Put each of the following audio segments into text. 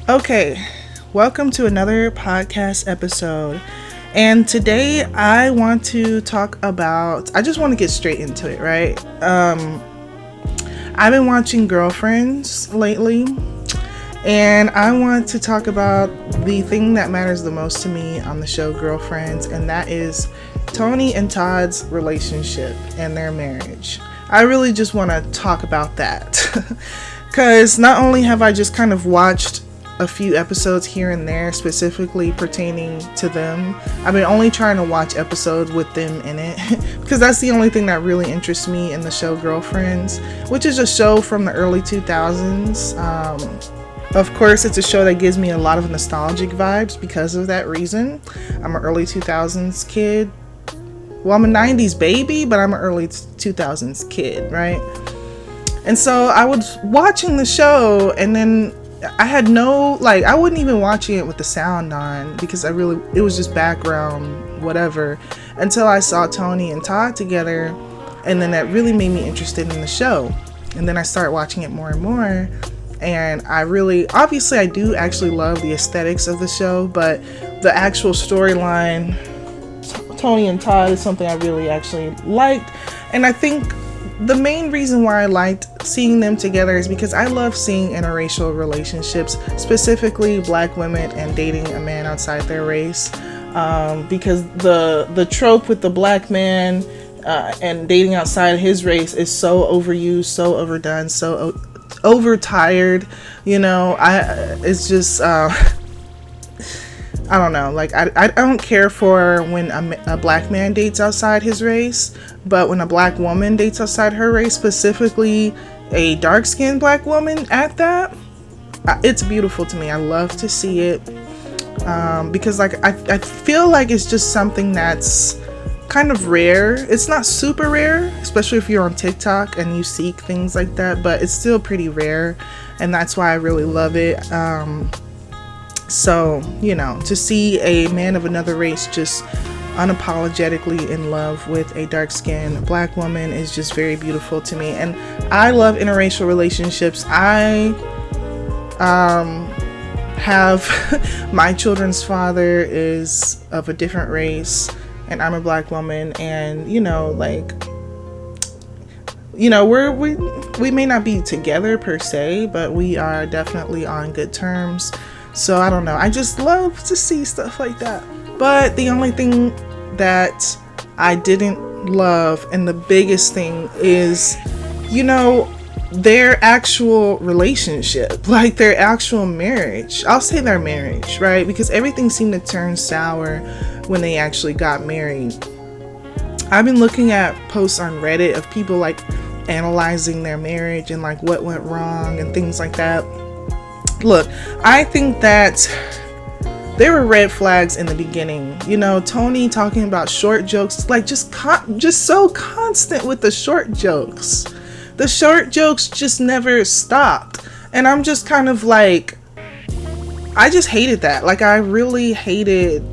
Okay, welcome to another podcast episode. And today I want to talk about, I just want to get straight into it, right? I've been watching Girlfriends lately, and I want to talk about the thing that matters the most to me on the show Girlfriends, and that is Toni and Todd's relationship and their marriage. I really just want to talk about that because not only have I just kind of watched a few episodes here and there specifically pertaining to them, I've been only trying to watch episodes with them in it because that's the only thing that really interests me in the show Girlfriends, which is a show from the early 2000s. Of course, it's a show that gives me a lot of nostalgic vibes because of that reason. I'm an early 2000s kid. Well, I'm a 90s baby, but I'm an early 2000s kid, right? And so I was watching the show, and then I had I wasn't even watching it with the sound on because it was just background, whatever, until I saw Toni and Todd together, and then that really made me interested in the show. And then I started watching it more and more, and obviously I do actually love the aesthetics of the show, but the actual storyline, Toni and Todd, is something I really actually liked. And I think the main reason why I liked seeing them together is because I love seeing interracial relationships, specifically black women and dating a man outside their race, because the trope with the black man and dating outside his race is so overused, so overdone, so overtired. It's just I don't know, I don't care for when a black man dates outside his race, but when a black woman dates outside her race, specifically a dark-skinned black woman at that, it's beautiful to me. I love to see it, because I feel like it's just something that's kind of rare. It's not super rare, especially if you're on TikTok and you seek things like that, but it's still pretty rare, and that's why I really love it. So, to see a man of another race just unapologetically in love with a dark-skinned black woman is just very beautiful to me. And I love interracial relationships. I have my children's father is of a different race, and I'm a black woman, and we may not be together per se, but we are definitely on good terms. So I don't know, I just love to see stuff like that. But the only thing that I didn't love, and the biggest thing, is their actual relationship, like their actual marriage. I'll say their marriage, right? Because everything seemed to turn sour when they actually got married. I've been looking at posts on Reddit of people analyzing their marriage and what went wrong and things like that. Look, I think that there were red flags in the beginning. Toni talking about short jokes, just so constant with the short jokes. The short jokes just never stopped. And I'm just kind of I just hated that. I really hated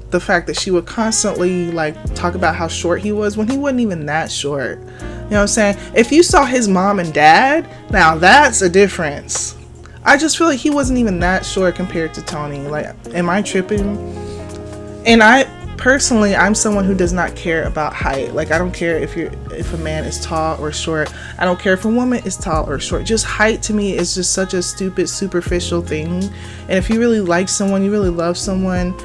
the fact that she would constantly talk about how short he was when he wasn't even that short. You know what I'm saying? If you saw his mom and dad, now that's a difference. I just feel like he wasn't even that short compared to Toni. Am I tripping? And I'm someone who does not care about height. I don't care if a man is tall or short. I don't care if a woman is tall or short. Just height to me is just such a stupid, superficial thing. And if you really like someone, you really love someone,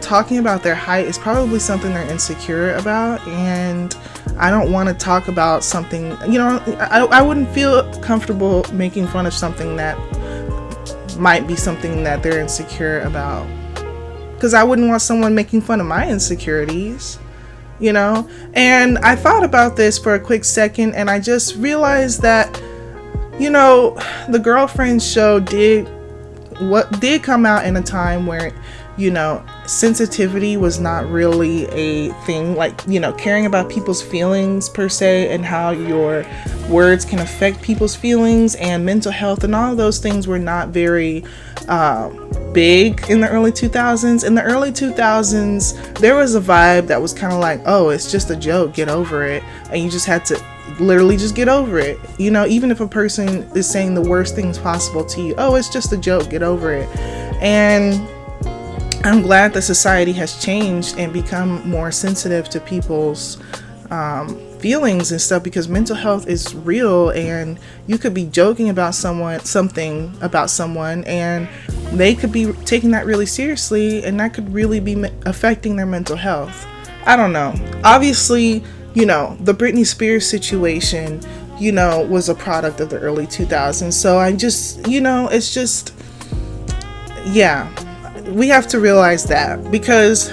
talking about their height is probably something they're insecure about. And I don't want to talk about something, I wouldn't feel comfortable making fun of something that might be something that they're insecure about, because I wouldn't want someone making fun of my insecurities, And I thought about this for a quick second, and I just realized that, the Girlfriends show did come out in a time where sensitivity was not really a thing, caring about people's feelings per se, and how your words can affect people's feelings and mental health, and all of those things were not very big in the early 2000s. In the early 2000s, there was a vibe that was kind of oh, it's just a joke, get over it, and you just had to literally just get over it. You know, even if a person is saying the worst things possible to you, oh, it's just a joke, get over it. And I'm glad that society has changed and become more sensitive to people's feelings and stuff, because mental health is real, and you could be joking about something about someone, and they could be taking that really seriously, and that could really be affecting their mental health. I don't know. Obviously, you know, the Britney Spears situation, you know, was a product of the early 2000s. So I just, you know, it's just, yeah, we have to realize that, because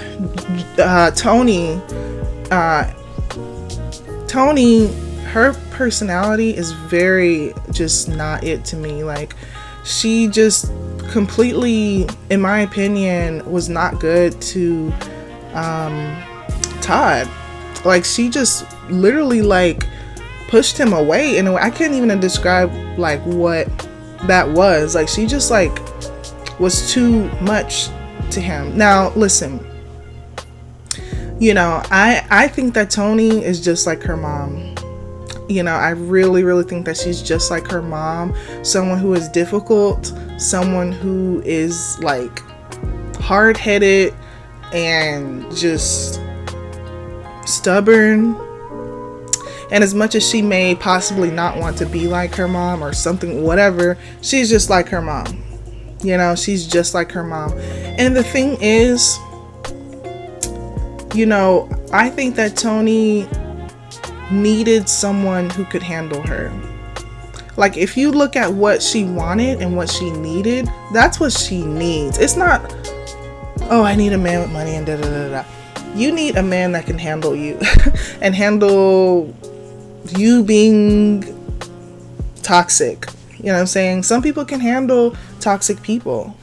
Toni, her personality is very just not it to me. Like, she just completely, in my opinion, was not good to Todd. Like, she just literally like pushed him away in a way I can't even describe like what that was. Like, she just like was too much to him. Now listen, you know, I think that Toni is just like her mom. You know, I really think that she's just like her mom. Someone who is difficult, someone who is like hard-headed and just stubborn. And as much as she may possibly not want to be like her mom or something, whatever, she's just like her mom. You know, she's just like her mom. And the thing is, you know, I think that Toni needed someone who could handle her. Like, if you look at what she wanted and what she needed, that's what she needs. It's not, oh, I need a man with money and da da da da. You need a man that can handle you and handle you being toxic. You know what I'm saying? Some people can handle toxic people,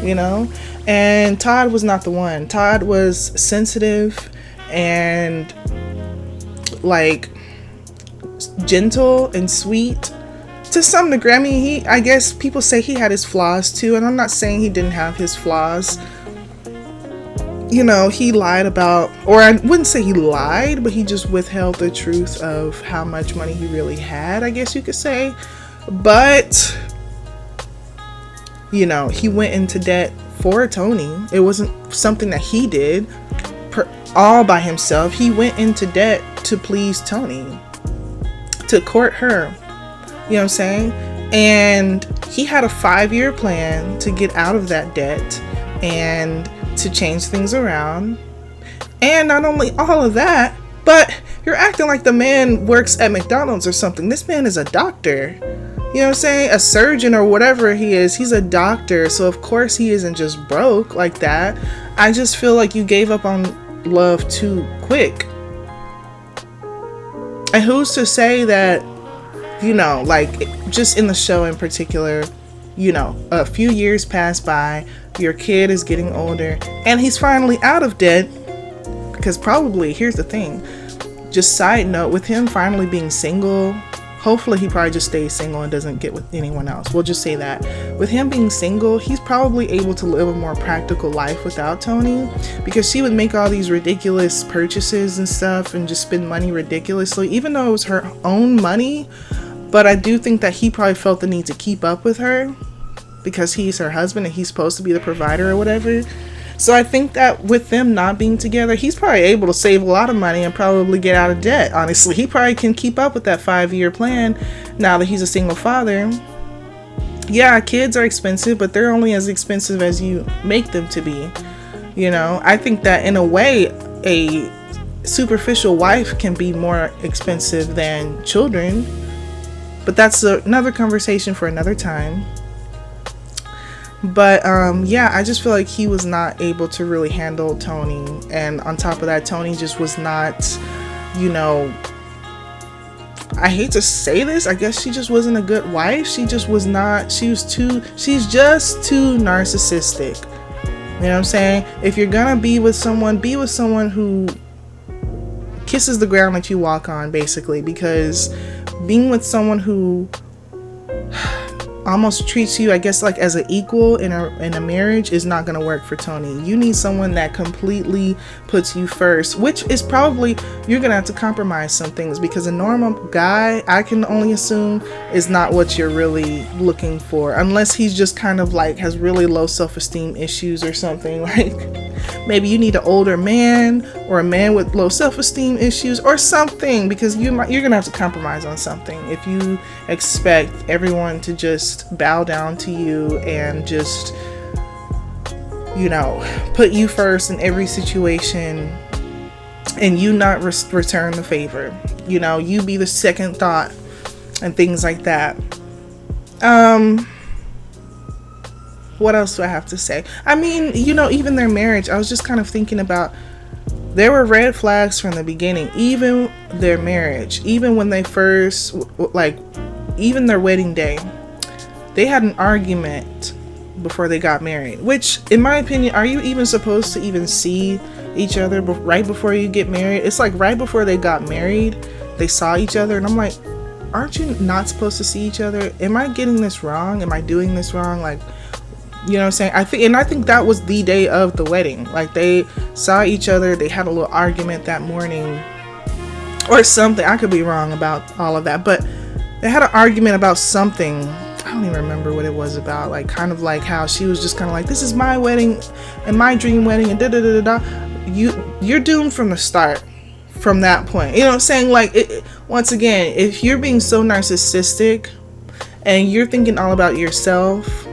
you know? And Todd was not the one. Todd was sensitive and like gentle and sweet to some degree. I mean, I guess people say he had his flaws too, and I'm not saying he didn't have his flaws. You know, he lied about, or I wouldn't say he lied, but he just withheld the truth of how much money he really had, I guess you could say. But, you know, he went into debt for Toni. It wasn't something that he did all by himself. He went into debt to please Toni, to court her. You know what I'm saying? And he had a 5-year plan to get out of that debt and to change things around. And not only all of that, but you're acting like the man works at McDonald's or something. This man is a doctor. You know what I'm saying? A surgeon or whatever he is. He's a doctor. So of course he isn't just broke like that. I just feel like you gave up on love too quick. And who's to say that, you know, like, just in the show in particular, you know, a few years pass by, your kid is getting older, and he's finally out of debt. Because probably, here's the thing, just side note, with him finally being single, hopefully he probably just stays single and doesn't get with anyone else. We'll just say that. With him being single, he's probably able to live a more practical life without Toni, because she would make all these ridiculous purchases and stuff and just spend money ridiculously, even though it was her own money. But I do think that he probably felt the need to keep up with her because he's her husband and he's supposed to be the provider or whatever. So I think that with them not being together, he's probably able to save a lot of money and probably get out of debt. Honestly, he probably can keep up with that 5-year plan now that he's a single father. Yeah, kids are expensive, but they're only as expensive as you make them to be. You know, I think that in a way, a superficial wife can be more expensive than children. But that's another conversation for another time. But yeah, I just feel like he was not able to really handle Toni. And on top of that, Toni just was not, you know, I hate to say this, I guess she just wasn't a good wife. She just was not, she's just too narcissistic. You know what I'm saying? If you're gonna be with someone who kisses the ground that you walk on, basically. Because being with someone who almost treats you, I guess, like as an equal in a marriage is not going to work for Toni. You need someone that completely puts you first, which is probably, you're going to have to compromise some things, because a normal guy, I can only assume, is not what you're really looking for, unless he's just kind of like has really low self-esteem issues or something. Like maybe you need an older man, or a man with low self-esteem issues or something, because you're going to have to compromise on something if you expect everyone to just bow down to you and just, you know, put you first in every situation, and you not return the favor. You know, you be the second thought and things like that. What else do I have to say? I mean, you know, even their marriage, I was just kind of thinking about, there were red flags from the beginning. Even their marriage, even when they first, like, even their wedding day, they had an argument before they got married, which, in my opinion, are you even supposed to even see each other right before you get married? It's like right before they got married, they saw each other, and I'm like, aren't you not supposed to see each other? Am I getting this wrong? Am I doing this wrong? Like, you know what I'm saying? I think that was the day of the wedding. Like, they saw each other, they had a little argument that morning or something. I could be wrong about all of that, but they had an argument about something. I don't even remember what it was about. Like, kind of like how she was just kind of like, this is my wedding and my dream wedding and da da da da da. You're doomed from the start, from that point. You know what I'm saying? Like, once again, if you're being so narcissistic and you're thinking all about yourself,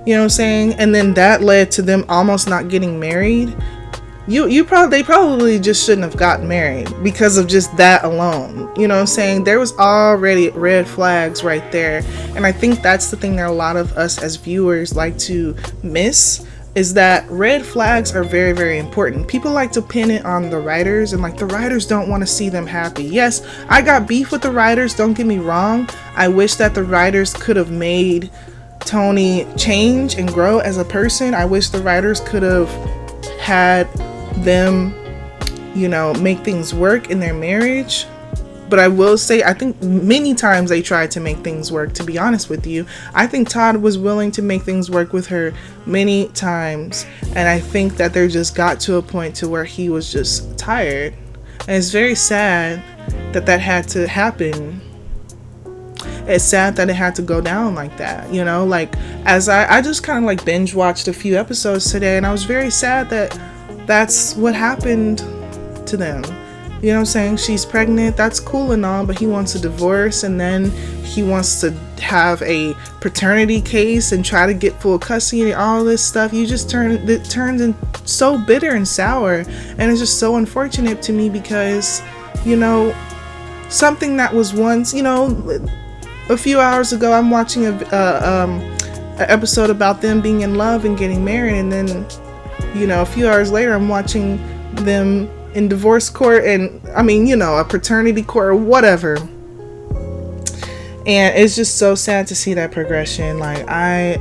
you know what I'm saying? And then that led to them almost not getting married. They probably just shouldn't have gotten married because of just that alone. You know what I'm saying? There was already red flags right there. And I think that's the thing that a lot of us as viewers like to miss, is that red flags are very, very important. People like to pin it on the writers, and like, the writers don't want to see them happy. Yes, I got beef with the writers, don't get me wrong. I wish that the writers could have made Toni change and grow as a person. I wish the writers could have had them, you know, make things work in their marriage. But I will say, I think many times they tried to make things work, to be honest with you. I think Todd was willing to make things work with her many times. And I think that there just got to a point to where he was just tired. And it's very sad that that had to happen. It's sad that it had to go down like that, you know? Like, as I just kind of like binge watched a few episodes today, and I was very sad that that's what happened to them. You know what I'm saying? She's pregnant, that's cool and all, but he wants a divorce, and then he wants to have a paternity case and try to get full custody and all this stuff. It turns in so bitter and sour, and it's just so unfortunate to me, because, you know, something that was once, you know, a few hours ago, I'm watching an episode about them being in love and getting married, and then, you know, a few hours later, I'm watching them in divorce court, and I mean, you know, a paternity court or whatever. And it's just so sad to see that progression. Like, I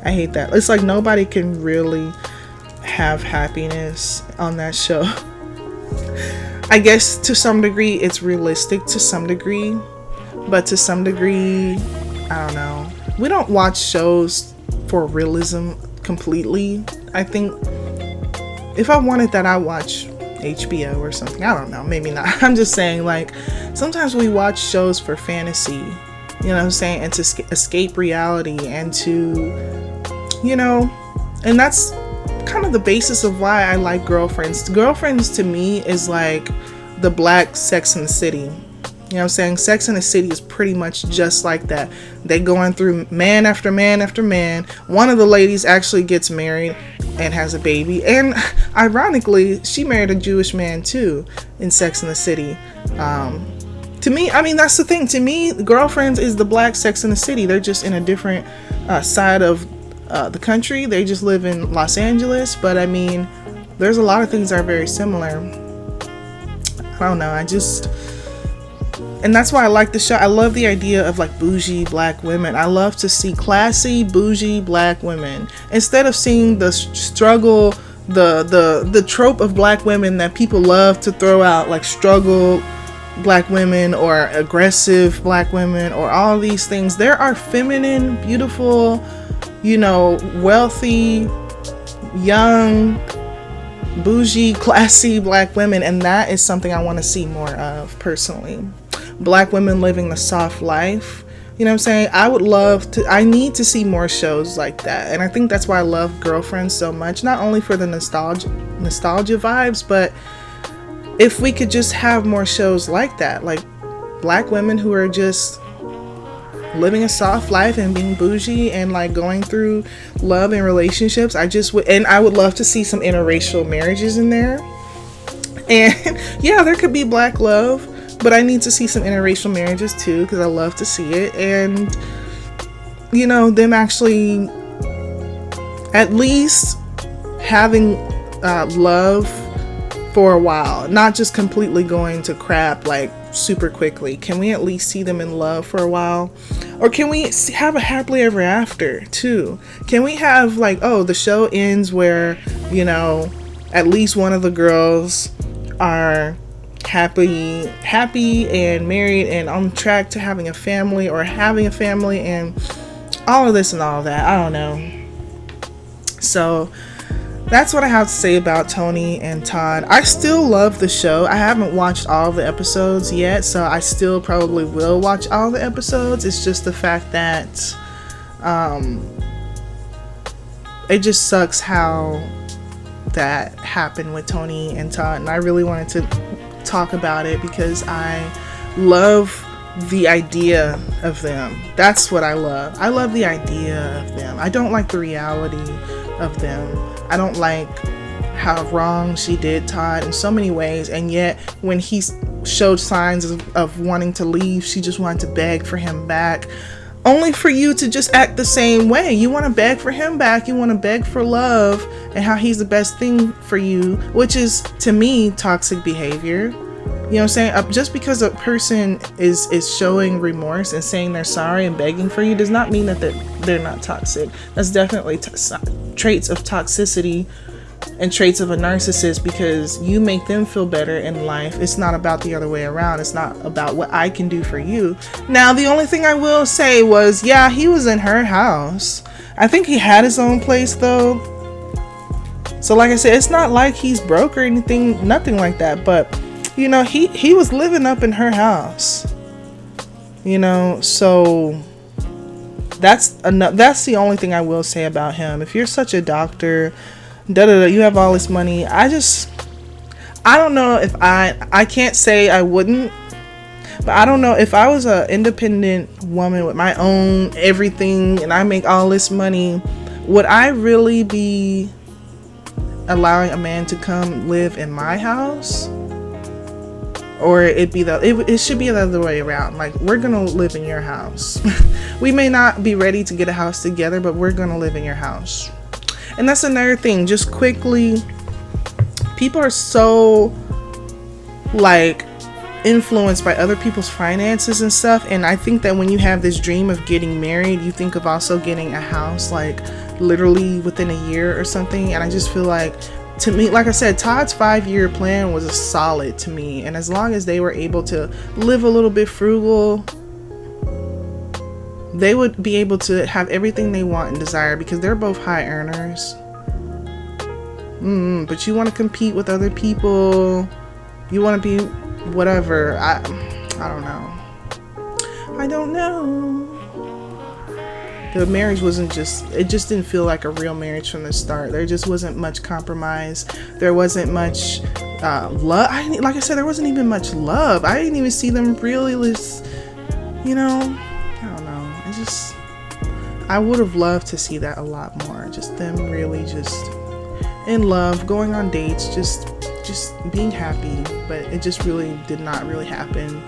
hate that. It's like nobody can really have happiness on that show. I guess to some degree it's realistic to some degree, but to some degree, I don't know. We don't watch shows for realism completely. I think if I wanted that, I'd watch HBO or something. I don't know, maybe not. I'm just saying, like, sometimes we watch shows for fantasy, you know what I'm saying, and to escape reality, and to, you know, and that's kind of the basis of why I like Girlfriends. Girlfriends to me is like the black Sex and the City. You know what I'm saying? Sex and the City is pretty much just like that. They going through man after man after man. One of the ladies actually gets married and has a baby. And ironically, she married a Jewish man too in Sex and the City. To me, I mean, that's the thing. To me, Girlfriends is the black Sex and the City. They're just in a different side of the country. They just live in Los Angeles. But I mean, there's a lot of things that are very similar. I don't know. And that's why I like the show. I love the idea of like bougie black women. I love to see classy, bougie black women. Instead of seeing the struggle, the trope of black women that people love to throw out, like struggle, black women or aggressive black women or all these things. There are feminine, beautiful, wealthy, young, bougie, classy black women, and that is something I want to see more of personally. Black women living the soft life. You know what I'm saying? I need to see more shows like that. And I think that's why I love Girlfriends so much. Not only for the nostalgia vibes, but if we could just have more shows like that. Like black women who are just living a soft life and being bougie and like going through love and relationships. I would love to see some interracial marriages in there. And yeah, there could be black love, but I need to see some interracial marriages too, because I love to see it. And them actually at least having love for a while, not just completely going to crap like super quickly. Can we at least see them in love for a while? Or can we have a happily ever after too? Can we have like, the show ends where at least one of the girls are happy and married and on track to having a family, or having a family, and all of this and all of that. I don't know. So that's what I have to say about Toni and Todd. I still love the show. I haven't watched all the episodes yet, so I still probably will watch all the episodes. It's just the fact that it just sucks how that happened with Toni and Todd, and I really wanted to talk about it because I love the idea of them. That's what I love. I love the idea of them. I don't like the reality of them. I don't like how wrong she did Todd in so many ways, and yet when he showed signs of wanting to leave, she just wanted to beg for him back, only for you to just act the same way. You want to beg for him back, you want to beg for love and how he's the best thing for you, which is, to me, toxic behavior. You know what I'm saying? Just because a person is showing remorse and saying they're sorry and begging for you does not mean that they're not toxic. That's definitely traits of toxicity and traits of a narcissist, because you make them feel better in life. It's not about the other way around. It's not about what I can do for you. Now, the only thing I will say was, yeah, he was in her house. I think he had his own place though. So like I said, it's not like he's broke or anything, nothing like that. But he was living up in her house. So that's the only thing I will say about him. If you're such a doctor, you have all this money, I don't know if I can't say I wouldn't, but I don't know if I was an independent woman with my own everything and I make all this money, would I really be allowing a man to come live in my house? Or it should be the other way around. Like, we're gonna live in your house. We may not be ready to get a house together, but we're gonna live in your house. And that's another thing, just quickly, people are so like influenced by other people's finances and stuff, and I think that when you have this dream of getting married, you think of also getting a house like literally within a year or something. And I just feel like, to me, like I said, Todd's 5-year plan was a solid to me, and as long as they were able to live a little bit frugal, they would be able to have everything they want and desire, because they're both high earners. But you want to compete with other people, you want to be whatever. I don't know. The marriage it just didn't feel like a real marriage from the start. There just wasn't much compromise. There wasn't much love. Like I said, there wasn't even much love. I didn't even see them really, I don't know. I would have loved to see that a lot more. Just them really just in love, going on dates, just being happy. But it just really did not really happen.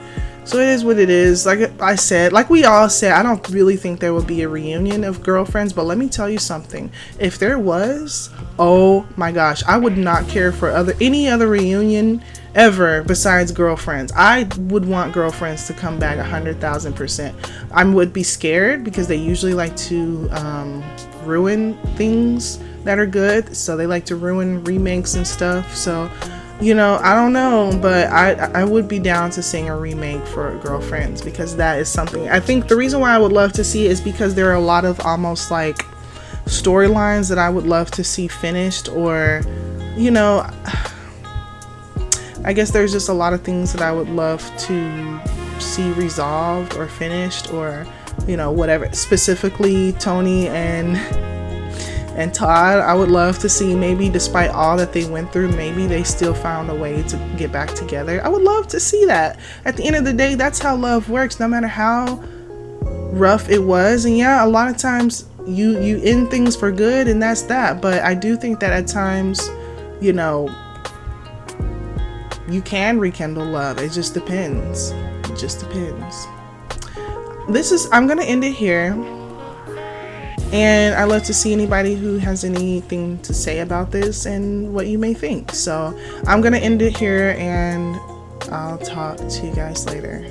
So it is what it is. Like I said, like we all said, I don't really think there will be a reunion of Girlfriends. But let me tell you something. If there was, oh my gosh, I would not care for any other reunion ever besides Girlfriends. I would want Girlfriends to come back 100,000%. I would be scared because they usually like to ruin things that are good. So they like to ruin remakes and stuff. So You know, I don't know, but I would be down to sing a remake for Girlfriends, because that is something. I think the reason why I would love to see it is because there are a lot of almost like storylines that I would love to see finished, or, you know, I guess there's just a lot of things that I would love to see resolved or finished, or, you know, whatever. Specifically Toni and Todd, I would love to see, maybe despite all that they went through, maybe they still found a way to get back together. I would love to see that. At the end of the day, that's how love works, no matter how rough it was. And yeah, a lot of times you end things for good, and that's that. But I do think that at times, you know, you can rekindle love. It just depends. It just depends. I'm gonna end it here. And I love to see anybody who has anything to say about this and what you may think. So I'm going to end it here, and I'll talk to you guys later.